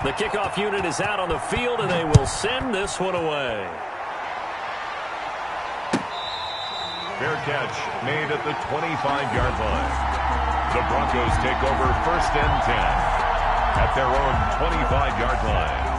The kickoff unit is out on the field, and they will send this one away. Fair catch made at the 25-yard line. The Broncos take over 1st and 10 at their own 25-yard line.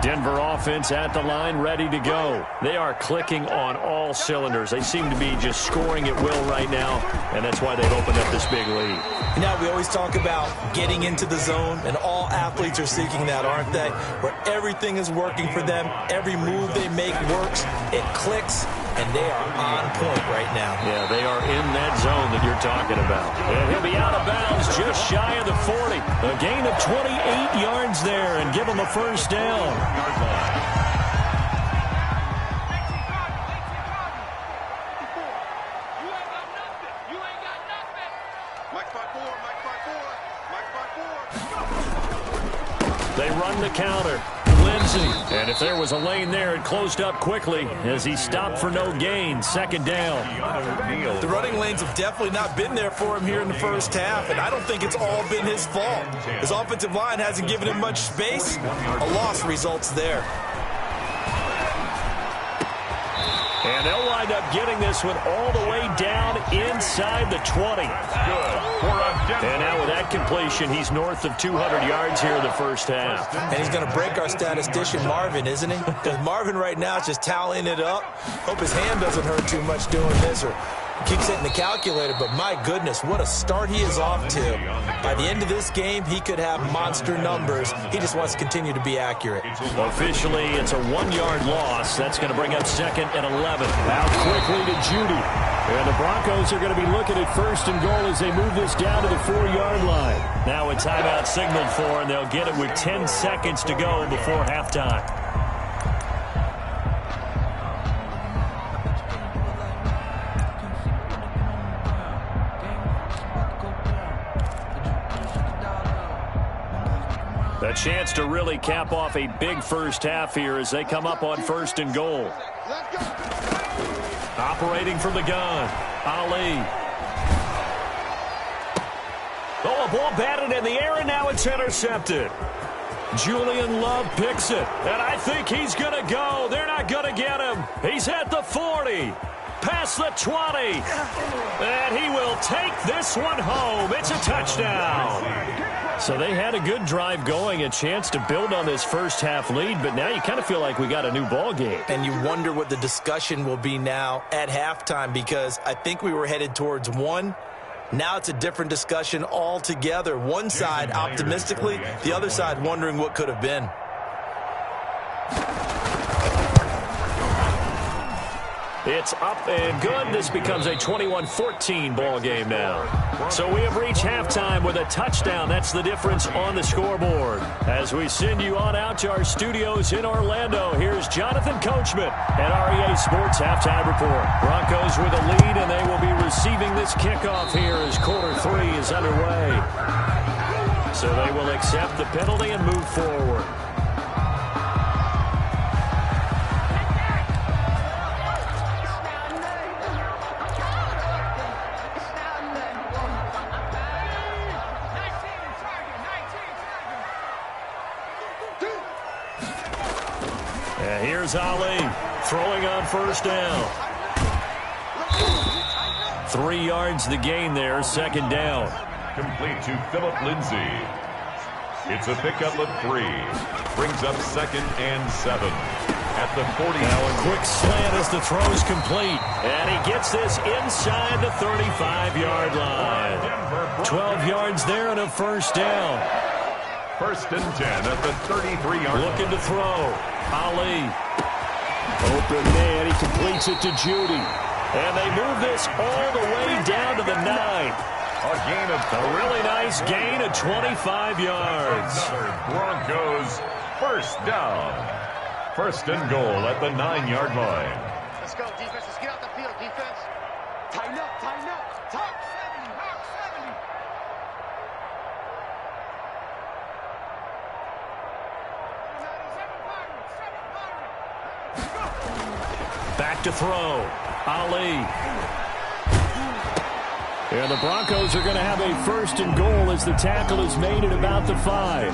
Denver offense at the line, ready to go. They are clicking on all cylinders. They seem to be just scoring at will right now, and that's why they've opened up this big lead. You know, we always talk about getting into the zone, and all athletes are seeking that, aren't they? Where everything is working for them, every move they make works, it clicks, and they are on point right now. Yeah, they are in that zone that you're talking about. And he'll be out of bounds just shy of the 40. A gain of 28 yards there and give him a first down. They run the counter. Lindsay. And if there was a lane there, it closed up quickly as he stopped for no gain. 2nd down. The running lanes have definitely not been there for him here in the first half, and I don't think it's all been his fault. His offensive line hasn't given him much space. A loss results there. And they'll wind up getting this one all the way down inside the 20. And now with that completion, he's north of 200 yards here in the first half. And he's going to break our statistician Marvin, isn't he? Because Marvin right now is just tallying it up. Hope his hand doesn't hurt too much doing this, or keeps hitting the calculator, but my goodness, what a start he is off to. By the end of this game, he could have monster numbers. He just wants to continue to be accurate. Officially, it's a 1-yard loss. That's going to bring up 2nd and 11. Out quickly to Judy. And the Broncos are going to be looking at 1st and goal as they move this down to the 4-yard line. Now a timeout signaled for, and they'll get it with 10 seconds to go before halftime. A chance to really cap off a big first half here as they come up on 1st and goal. Operating from the gun, Ali. Oh, a ball batted in the air, and now it's intercepted. Julian Love picks it, and I think he's going to go. They're not going to get him. He's at the 40, past the 20, and he will take this one home. It's a touchdown. So they had a good drive going, a chance to build on this first half lead, but now you kind of feel like we got a new ball game. And you wonder what the discussion will be now at halftime, because I think we were headed towards one. Now it's a different discussion altogether. One side optimistically, the other side wondering what could have been. It's up and good. This becomes a 21-14 ball game now. So we have reached halftime with a touchdown. That's the difference on the scoreboard. As we send you on out to our studios in Orlando, here's Jonathan Coachman at REA Sports Halftime Report. Broncos with a lead, and they will be receiving this kickoff here as quarter 3 is underway. So they will accept the penalty and move forward. Here's Ali throwing on 1st down. 3 yards the gain there, 2nd down. Complete to Philip Lindsay. It's a pickup of 3. Brings up 2nd and 7. At the 40. Now a quick slant as the throw's complete. And he gets this inside the 35-yard line. 12 yards there and a 1st down. 1st and 10 at the 33-yard line. Looking to throw. Ali. Open man. He completes it to Judy. And they move this all the way down to the 9. A really nice gain of 25 yards. Broncos 1st down. 1st and goal at the 9-yard line. Let's go, defense. Let's get out the field, defense. Tighten up, tighten up. Top 70, Hawk 70. Back to throw. Ali. And the Broncos are going to have a 1st and goal as the tackle is made at about the 5.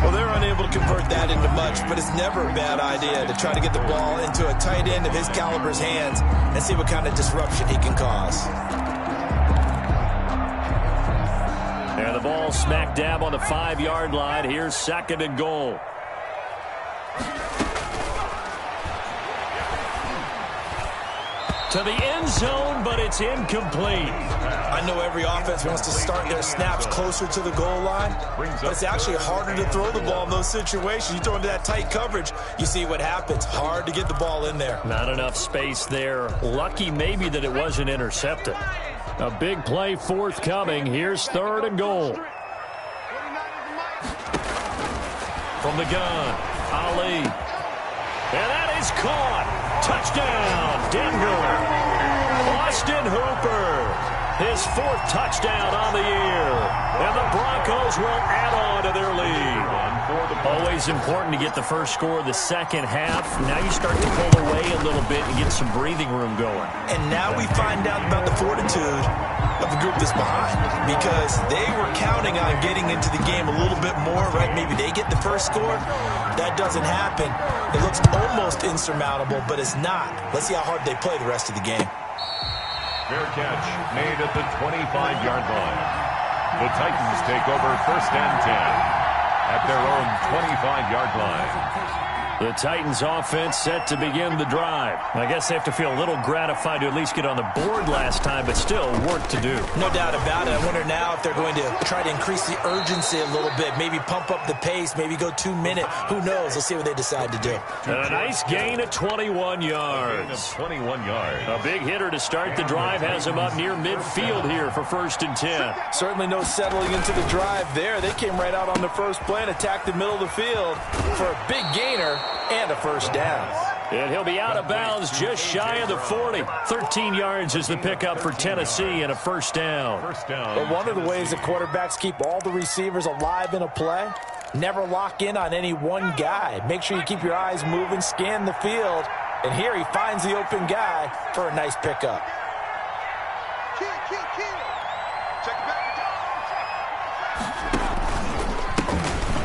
Well, they're unable to convert that into much, but it's never a bad idea to try to get the ball into a tight end of his caliber's hands and see what kind of disruption he can cause. And the ball smack dab on the 5-yard line. Here's 2nd and goal. To the end zone, but it's incomplete. I know every offense wants to start their snaps closer to the goal line, but it's actually harder to throw the ball in those situations. You throw into that tight coverage, you see what happens. Hard to get the ball in there. Not enough space there. Lucky maybe that it wasn't intercepted. A big play forthcoming. Here's 3rd and goal. From the gun, Ali. And that is caught. Touchdown, Denver. Austin Hooper, his 4th touchdown on the year. And the Broncos will add on to their lead. Always important to get the first score of the second half. Now you start to pull away a little bit and get some breathing room going. And now we find out about the fortitude of the group that's behind, because they were counting on getting into the game a little bit more, right? Maybe they get the first score. That doesn't happen. It looks almost insurmountable, but it's not. Let's see how hard they play the rest of the game. Fair catch made at the 25-yard line. The Titans take over 1st and 10 at their own 25-yard line. The Titans offense set to begin the drive. I guess they have to feel a little gratified to at least get on the board last time, but still work to do. No doubt about it. I wonder now if they're going to try to increase the urgency a little bit, maybe pump up the pace, maybe go 2-minute. Who knows? Let's see what they decide to do. And a nice gain of 21 yards. 21 yards. A big hitter to start the drive has him up near midfield here for 1st and 10. Certainly no settling into the drive there. They came right out on the first play and attacked the middle of the field for a big gainer and a 1st down. And he'll be out of bounds just shy of the 40. 13 yards is the pickup for Tennessee and a 1st down. But one of the ways that quarterbacks keep all the receivers alive in a play, never lock in on any one guy. Make sure you keep your eyes moving, scan the field, and here he finds the open guy for a nice pickup.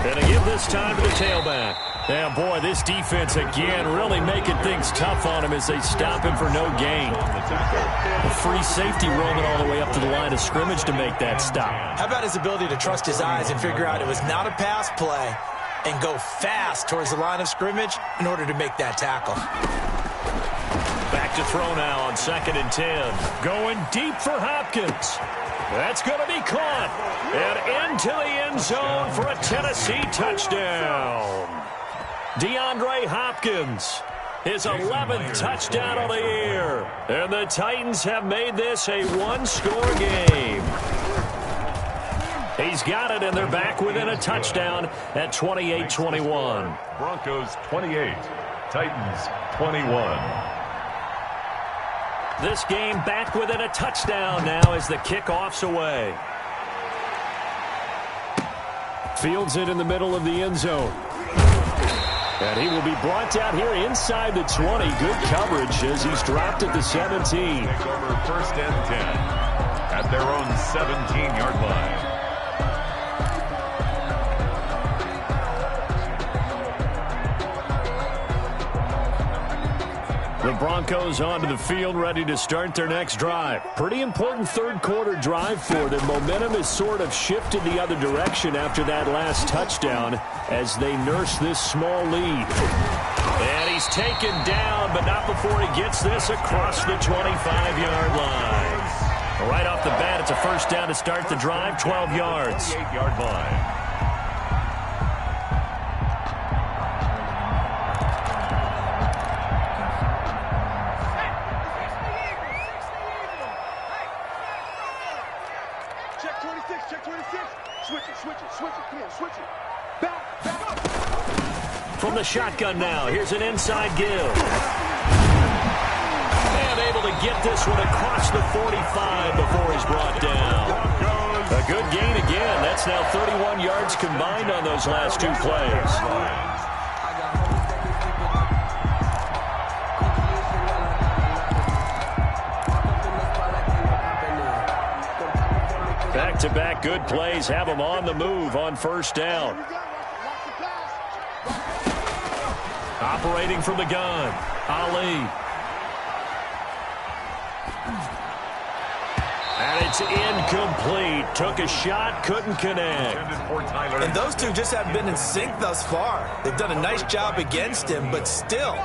And to give this time to the tailback. Yeah, boy, this defense again really making things tough on him as they stop him for no gain. A free safety roaming all the way up to the line of scrimmage to make that stop. How about his ability to trust his eyes and figure out it was not a pass play and go fast towards the line of scrimmage in order to make that tackle. Back to throw now on 2nd and 10. Going deep for Hopkins. That's going to be caught. And into the end zone for a Tennessee touchdown. DeAndre Hopkins, his 11th touchdown of the year. And the Titans have made this a one-score game. He's got it, and they're back within a touchdown at 28-21. Broncos 28, Titans 21. This game back within a touchdown now as the kickoff's away. Fields it in the middle of the end zone. And he will be brought down here inside the 20. Good coverage as he's dropped at the 17. Take over 1st and 10 at their own 17-yard line. The Broncos onto the field, ready to start their next drive. Pretty important 3rd quarter drive for them. Momentum has sort of shifted the other direction after that last touchdown as they nurse this small lead. And he's taken down, but not before he gets this across the 25-yard line. Right off the bat, it's a 1st down to start the drive, 12 yards. 8-yard line. From the shotgun now, here's an inside give. And able to get this one across the 45 before he's brought down. A good gain again. That's now 31 yards combined on those last 2 plays. Back-to-back good plays have him on the move on 1st down. Operating from the gun, Ali. And it's incomplete. Took a shot, couldn't connect. And those two just haven't been in sync thus far. They've done a nice job against him, but still,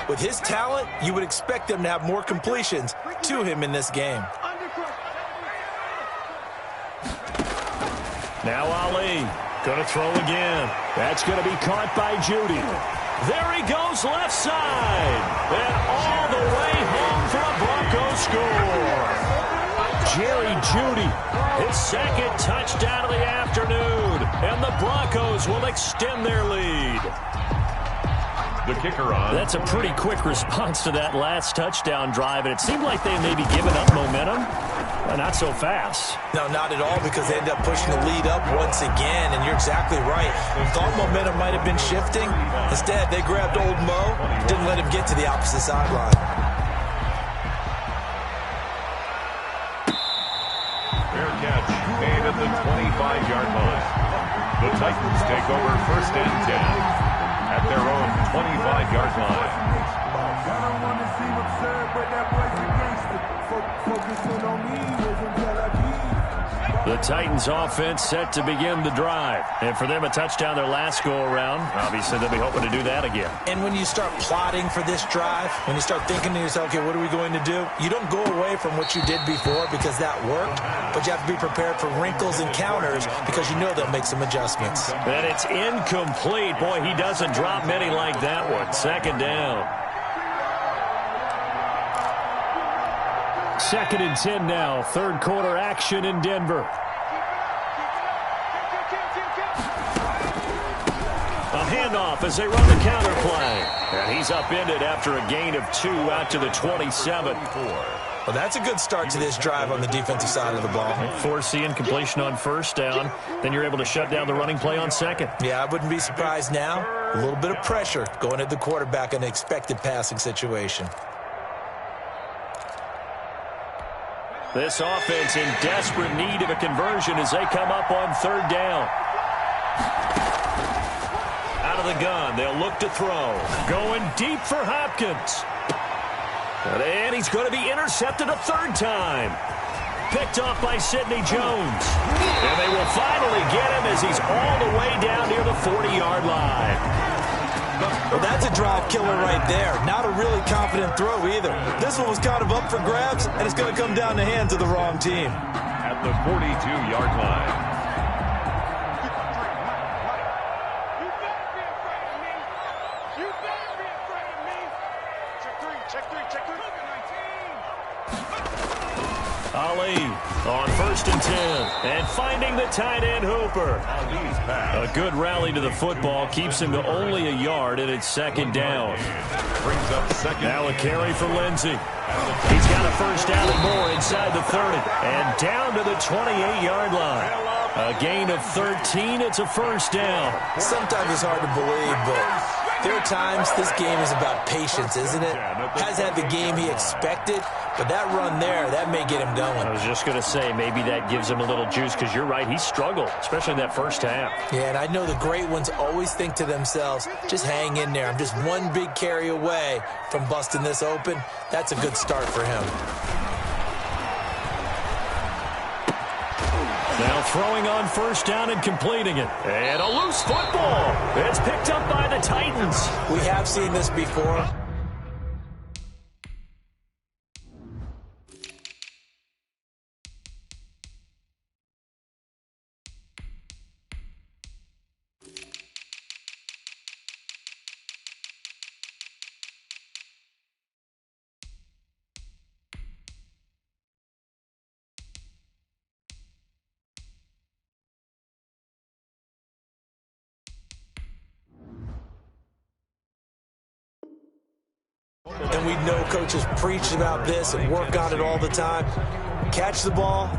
with his talent, you would expect them to have more completions to him in this game. Now Ali, going to throw again. That's going to be caught by Judy. There he goes, left side. And all the way home for a Broncos score. Jerry Judy, his second touchdown of the afternoon. And the Broncos will extend their lead. The kicker on. That's a pretty quick response to that last touchdown drive, and it seemed like they may be giving up momentum. Not so fast. No, not at all, because they end up pushing the lead up once again, and you're exactly right. Thought momentum might have been shifting. Instead, they grabbed old Mo, didn't let him get to the opposite sideline. Fair catch made at the 25-yard line. The Titans take over 1st and 10 at their own 25-yard line. I don't want to seem absurd, but that boy's a gangster. Focusing on me until I leave. The Titans offense set to begin the drive. And for them, a touchdown their last go-around. Obviously, they'll be hoping to do that again. And when you start plotting for this drive, when you start thinking to yourself, okay, what are we going to do? You don't go away from what you did before because that worked, but you have to be prepared for wrinkles and counters because you know they'll make some adjustments. And it's incomplete. Boy, he doesn't drop many like that one. 2nd down. 2nd and 10 now. 3rd quarter action in Denver. A handoff as they run the counter play. And he's upended after a gain of 2 out to the 27. Well, that's a good start to this drive on the defensive side of the ball. Forcing completion on 1st down. Then you're able to shut down the running play on 2nd. Yeah, I wouldn't be surprised now. A little bit of pressure going at the quarterback in an expected passing situation. This offense in desperate need of a conversion as they come up on 3rd down. Out of the gun, they'll look to throw. Going deep for Hopkins. And he's going to be intercepted a 3rd time. Picked off by Sidney Jones. And they will finally get him as he's all the way down near the 40-yard line. Well, that's a drive killer right there. Not a really confident throw either. This one was kind of up for grabs, and it's going to come down the hands of the wrong team. At the 42-yard line. You better be afraid of me. You better be afraid of me. Check three. Ali on 1st and 10. And finding the tight end Hooper. A good rally to the football. Keeps him to only a yard, and it's 2nd down. Brings up 2nd. Now a carry for Lindsey. He's got a 1st down and more inside the 30. And down to the 28-yard line. A gain of 13. It's a 1st down. Sometimes it's hard to believe, but there are times this game is about patience, isn't it? Has had the game he expected, but that run there, that may get him going. I was just going to say, maybe that gives him a little juice because you're right, he struggled, especially in that 1st half. Yeah, and I know the great ones always think to themselves, just hang in there. I'm just one big carry away from busting this open. That's a good start for him. Now throwing on 1st down and completing it. And a loose football. It's picked up by the Titans. We have seen this before. And we know coaches preach about this and work on it all the time. Catch the ball.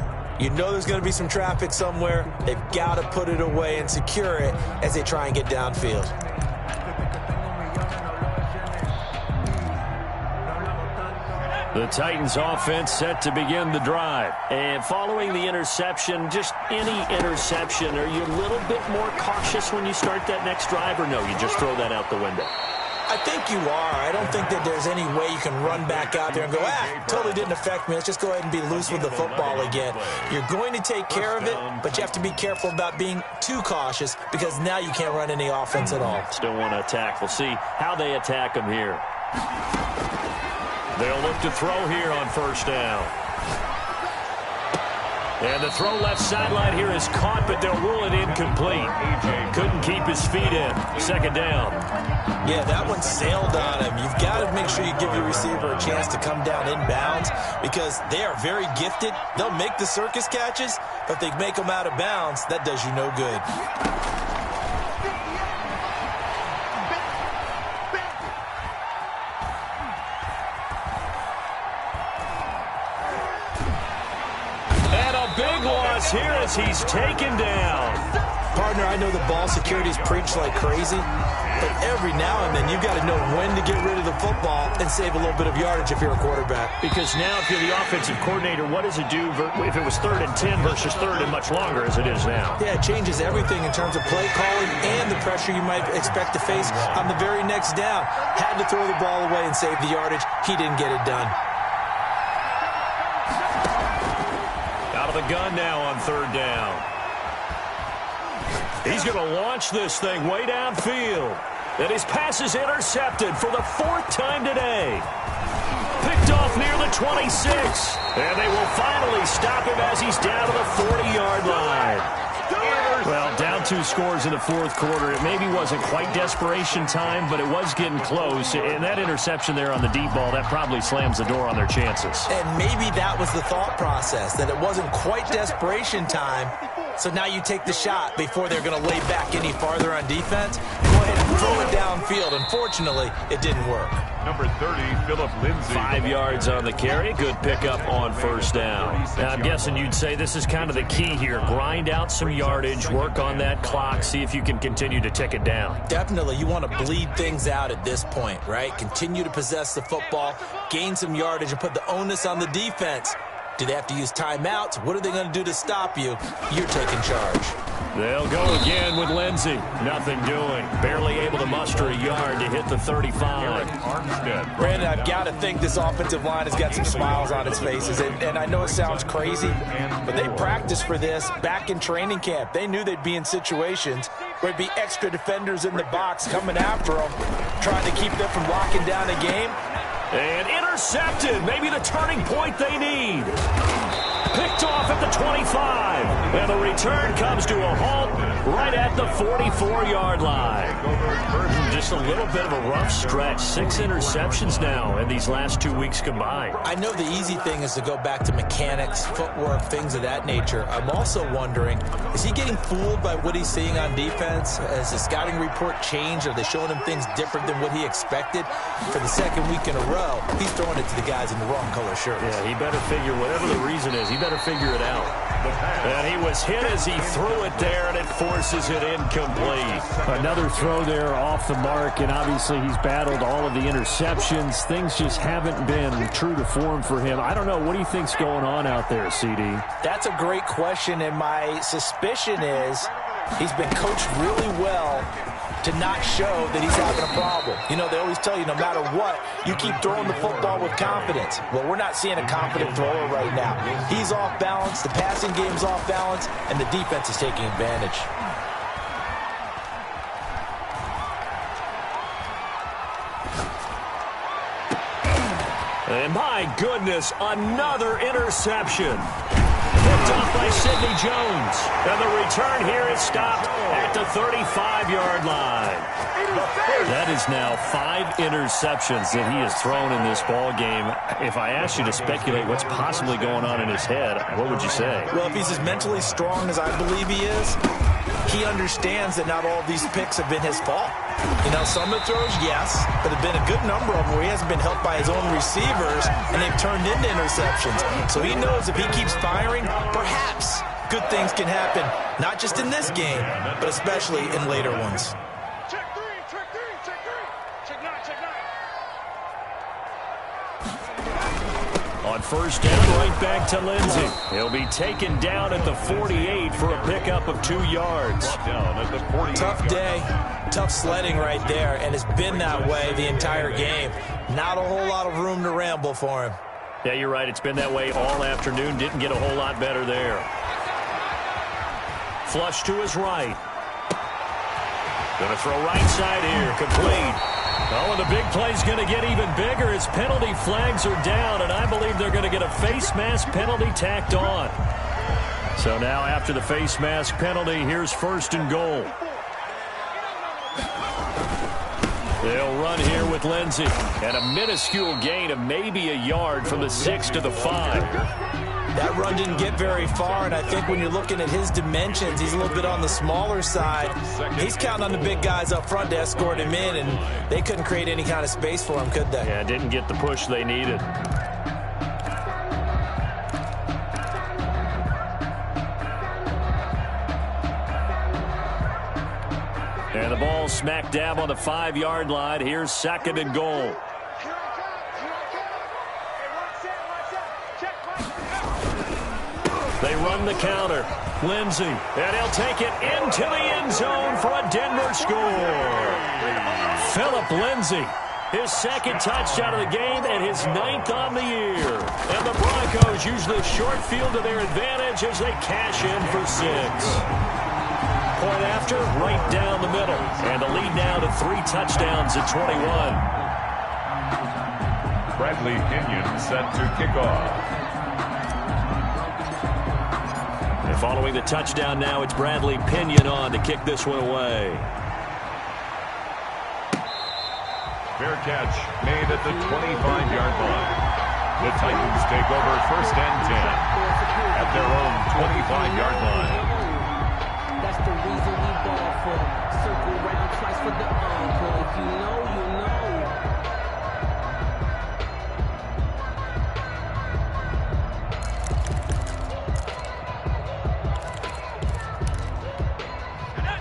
You know there's going to be some traffic somewhere. They've got to put it away and secure it as they try and get downfield. The Titans offense set to begin the drive. And following the interception, just any interception, are you a little bit more cautious when you start that next drive, or no, you just throw that out the window? I think you are. I don't think that there's any way you can run back out there and go, totally didn't affect me. Let's just go ahead and be loose with the football again. You're going to take care of it, but you have to be careful about being too cautious because now you can't run any offense at all. Still want to attack. We'll see how they attack him here. They'll look to throw here on first down. And the throw left sideline here is caught, but they'll rule it incomplete. Couldn't keep his feet in. Second down. Yeah, that one sailed on him. You've got to make sure you give your receiver a chance to come down inbounds because they are very gifted. They'll make the circus catches, but if they make them out of bounds, that does you no good. Big loss here as he's taken down. Partner, I know the ball security is preached like crazy, but every now and then you've got to know when to get rid of the football and save a little bit of yardage if you're a quarterback. Because now if you're the offensive coordinator, what does it do if it was 3rd and 10 versus 3rd and much longer as it is now? Yeah, it changes everything in terms of play calling and the pressure you might expect to face on the very next down. Had to throw the ball away and save the yardage. He didn't get it done. Out of the gun now on 3rd down. He's going to launch this thing way downfield. And his pass is intercepted for the 4th time today. Picked off near the 26. And they will finally stop him as he's down to the 40-yard line. Well, down 2 scores in the 4th quarter. It maybe wasn't quite desperation time, but it was getting close. And that interception there on the deep ball, that probably slams the door on their chances. And maybe that was the thought process, that it wasn't quite desperation time. So now you take the shot before they're going to lay back any farther on defense. Go ahead and throw it downfield. Unfortunately, it didn't work. Number 30, Philip Lindsay. 5 yards on the carry. Good pickup on first down. Now, I'm guessing you'd say this is kind of the key here. Grind out some yardage, work on that clock, see if you can continue to tick it down. Definitely. You want to bleed things out at this point, right? Continue to possess the football, gain some yardage, and put the onus on the defense. Do they have to use timeouts? What are they going to do to stop you? You're taking charge. They'll go again with Lindsay. Nothing doing. Barely able to muster a yard to hit the 35. Brandon, I've got to think this offensive line has got some smiles on its faces. And I know it sounds crazy, but they practiced for this back in training camp. They knew they'd be in situations where there'd be extra defenders in the box coming after them, trying to keep them from locking down a game. And intercepted. Maybe the turning point they need. Picked off at the 25. And the return comes to a halt right at the 44-yard line. Just a little bit of a rough stretch. 6 interceptions now in these last 2 weeks combined. I know the easy thing is to go back to mechanics, footwork, things of that nature. I'm also wondering, is he getting fooled by what he's seeing on defense? Has the scouting report changed? Are they showing him things different than what he expected? For the 2nd week in a row, he's throwing it to the guys in the wrong color shirts. Yeah, he better figure, whatever the reason is, he better figure it out. And he was hit as he threw it there, and it forces it incomplete. Another throw there off the mark, and obviously he's battled all of the interceptions. Things just haven't been true to form for him. I don't know. What do you think's going on out there, CD? That's a great question, and my suspicion is he's been coached really well to not show that he's having a problem. You know, they always tell you no matter what, you keep throwing the football with confidence. Well, we're not seeing a confident thrower right now. He's off balance, the passing game's off balance, and the defense is taking advantage. And my goodness, another interception. Picked off by Sidney Jones. And the return here is stopped at the 35-yard line. That is now 5 interceptions that he has thrown in this ball game. If I asked you to speculate what's possibly going on in his head, what would you say? Well, if he's as mentally strong as I believe he is, he understands that not all of these picks have been his fault. You know, some of the throws, yes, but there have been a good number of them where he hasn't been helped by his own receivers, and they've turned into interceptions. So he knows if he keeps firing, perhaps good things can happen, not just in this game, but especially in later ones. Check 3, check 3, check 3. Check 9, check 9. On first down, right back to Lindsay. He'll be taken down at the 48 for a pickup of 2 yards. Tough day. Tough sledding right there, and it's been that way the entire game. Not a whole lot of room to ramble for him. Yeah, you're right. It's been that way all afternoon. Didn't get a whole lot better there. Flush to his right. Going to throw right side here. Complete. Oh, and the big play's going to get even bigger. His penalty flags are down, and I believe they're going to get a face mask penalty tacked on. So now after the face mask penalty, here's 1st and goal. They'll run here with Lindsey. And a minuscule gain of maybe a yard from the 6 to the 5. That run didn't get very far, and I think when you're looking at his dimensions, he's a little bit on the smaller side. He's counting on the big guys up front to escort him in, and they couldn't create any kind of space for him, could they? Yeah, didn't get the push they needed. And the ball smack dab on the 5-yard line. Here's 2nd and goal. They run the counter. Lindsey, and he'll take it into the end zone for a Denver score. Phillip Lindsey, his 2nd touchdown of the game and his 9th on the year. And the Broncos use the short field to their advantage as they cash in for 6. Point after, right down the middle. And the lead now to 3 touchdowns at 21. Bradley Pinion set to kick off. And following the touchdown now, it's Bradley Pinion on to kick this one away. Fair catch made at the 25-yard line. The Titans take over 1st and 10 at their own 25-yard line. That's the reason we ball for. Circle round twice for the encore. If you know, you know.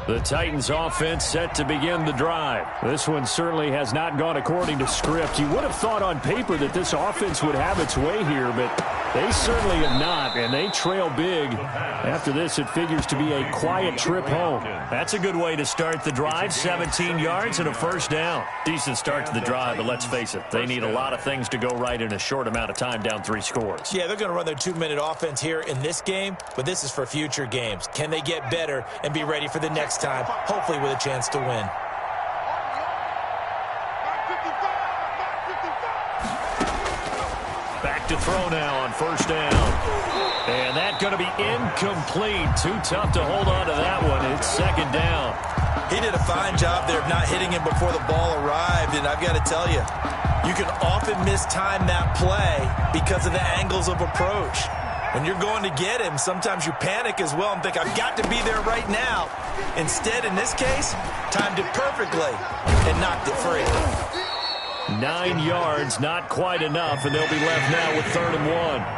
The Titans offense set to begin the drive. This one certainly has not gone according to script. You would have thought on paper that this offense would have its way here, but they certainly have not, and they trail big. After this, it figures to be a quiet trip home. That's a good way to start the drive. 17 yards and a 1st down. Decent start to the drive, but let's face it, they need a lot of things to go right in a short amount of time, down 3 scores. Yeah, they're going to run their 2-minute offense here in this game, but this is for future games. Can they get better and be ready for the next time, hopefully with a chance to win? Back to throw now on 1st down. And that's going to be incomplete. Too tough to hold on to that one. It's 2nd down. He did a fine job there of not hitting him before the ball arrived, and I've got to tell you, you can often mistime that play because of the angles of approach. When you're going to get him, sometimes you panic as well and think, I've got to be there right now. Instead, in this case, timed it perfectly and knocked it free. 9 yards, not quite enough, and they'll be left now with 3rd and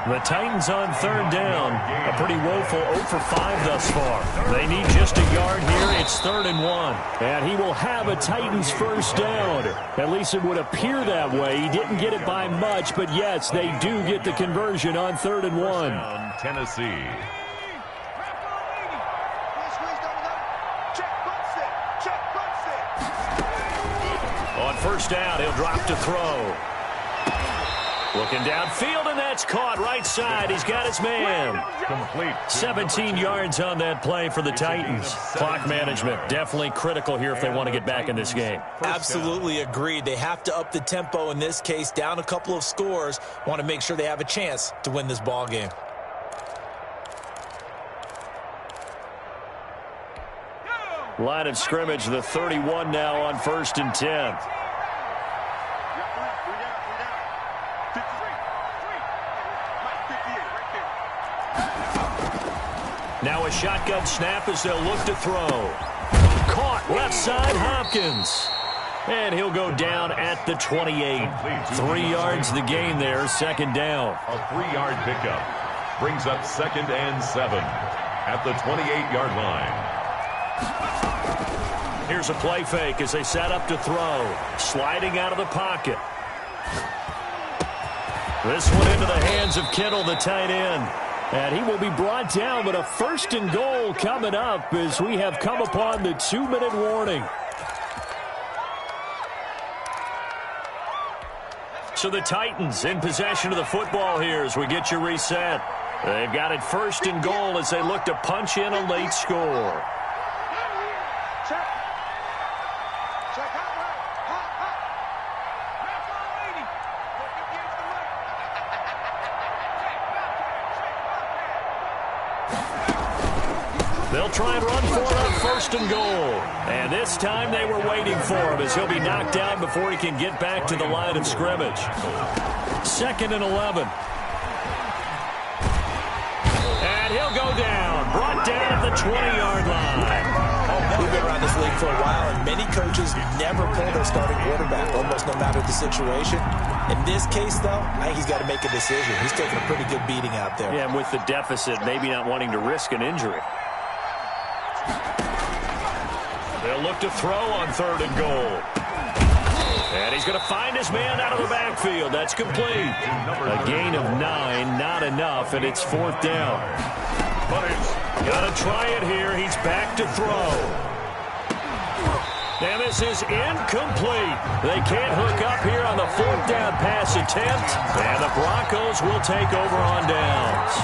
1. The Titans on 3rd down. A pretty woeful 0 for 5 thus far. They need just a yard here. It's 3rd and 1. And he will have a Titans 1st down. At least it would appear that way. He didn't get it by much, but yes, they do get the conversion on 3rd and 1. Tennessee. On 1st down, he'll drop to throw. Looking downfield, and that's caught right side. He's got his man. Complete. 17 yards on that play for the Titans. Clock management definitely critical here if they want to get back in this game. Absolutely agreed. They have to up the tempo in this case, down a couple of scores. Want to make sure they have a chance to win this ball game. Line of scrimmage, the 31 now on 1st and 10. Now a shotgun snap as they'll look to throw. Caught left side, Hopkins. And he'll go down at the 28. 3 yards the gain there, 2nd down. A 3-yard pickup brings up 2nd and 7 at the 28-yard line. Here's a play fake as they set up to throw. Sliding out of the pocket. This one into the hands of Kittle, the tight end. And he will be brought down, but a 1st and goal coming up as we have come upon the 2-minute warning. So the Titans in possession of the football here as we get you reset. They've got it 1st and goal as they look to punch in a late score. Check. Check out right. Hot. That's all lady. Look against the mic. They'll try and run for it on 1st and goal. And this time they were waiting for him as he'll be knocked down before he can get back to the line of scrimmage. 2nd and 11. And he'll go down. Brought down at the 20-yard line. We've been around this league for a while, and many coaches never pull their starting quarterback, almost no matter the situation. In this case, though, I think he's got to make a decision. He's taking a pretty good beating out there. Yeah, and with the deficit, maybe not wanting to risk an injury. They'll look to throw on 3rd and goal. And he's going to find his man out of the backfield. That's complete. A gain of 9, not enough, and it's 4th down. Got to try it here. He's back to throw. And this is incomplete. They can't hook up here on the 4th down pass attempt. And the Broncos will take over on downs.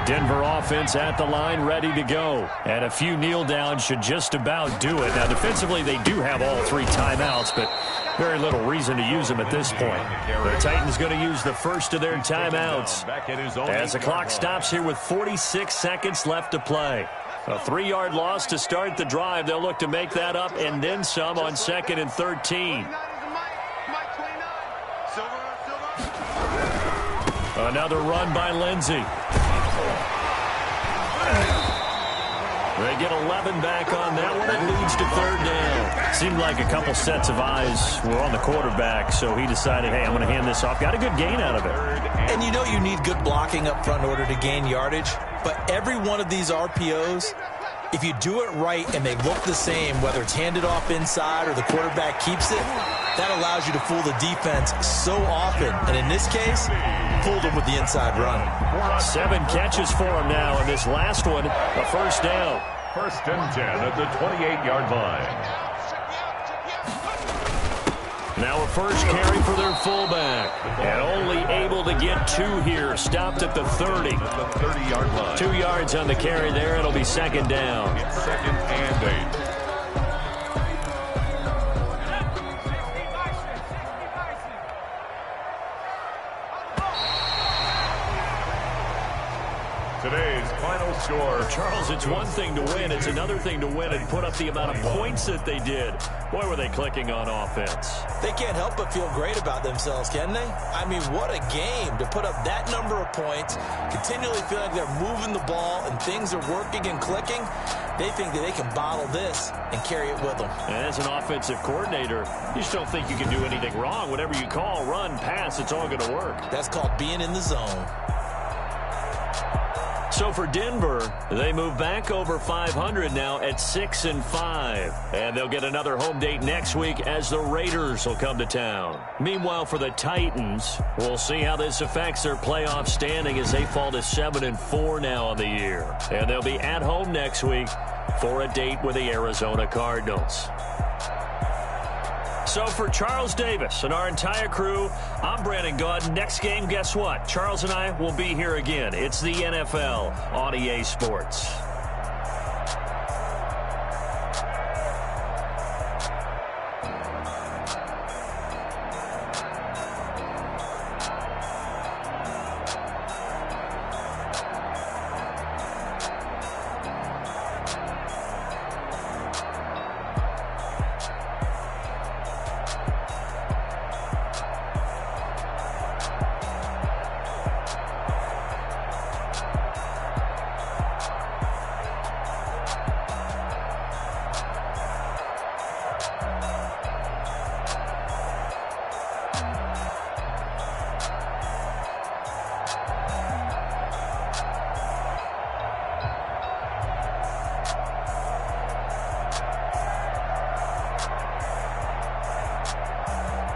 Denver offense at the line, ready to go. And a few kneel downs should just about do it. Now, defensively, they do have all 3 timeouts, but very little reason to use them at this point. The Titans going to use the first of their timeouts as the clock stops here with 46 seconds left to play. A 3-yard loss to start the drive. They'll look to make that up and then some on 2nd and 13. Another run by Lindsey. They get 11 back on that one. It leads to 3rd down. Seemed like a couple sets of eyes were on the quarterback, so he decided, hey, I'm going to hand this off. Got a good gain out of it. And you know you need good blocking up front in order to gain yardage. But every one of these RPOs, if you do it right and they look the same, whether it's handed off inside or the quarterback keeps it, that allows you to fool the defense so often. And in this case, fooled them with the inside run. 7 catches for him now, and this last one, a 1st down. 1st and 10 at the 28-yard line. Now a first carry for their fullback. And only able to get 2 here. Stopped at the 30. At the 30-yard line. 2 yards on the carry there. It'll be 2nd down. It's 2nd and 8. Today's final score. Charles, it's one thing to win. It's another thing to win and put up the amount of points that they did. Boy, were they clicking on offense. They can't help but feel great about themselves, can they? I mean, what a game to put up that number of points, continually feel like they're moving the ball and things are working and clicking. They think that they can bottle this and carry it with them. And as an offensive coordinator, you just don't think you can do anything wrong. Whatever you call, run, pass, it's all going to work. That's called being in the zone. So for Denver, they move back over 500 now at 6-5. And they'll get another home date next week as the Raiders will come to town. Meanwhile, for the Titans, we'll see how this affects their playoff standing as they fall to 7-4 now on the year. And they'll be at home next week for a date with the Arizona Cardinals. So for Charles Davis and our entire crew, I'm Brandon Gaudin. Next game, guess what? Charles and I will be here again. It's the NFL on EA Sports.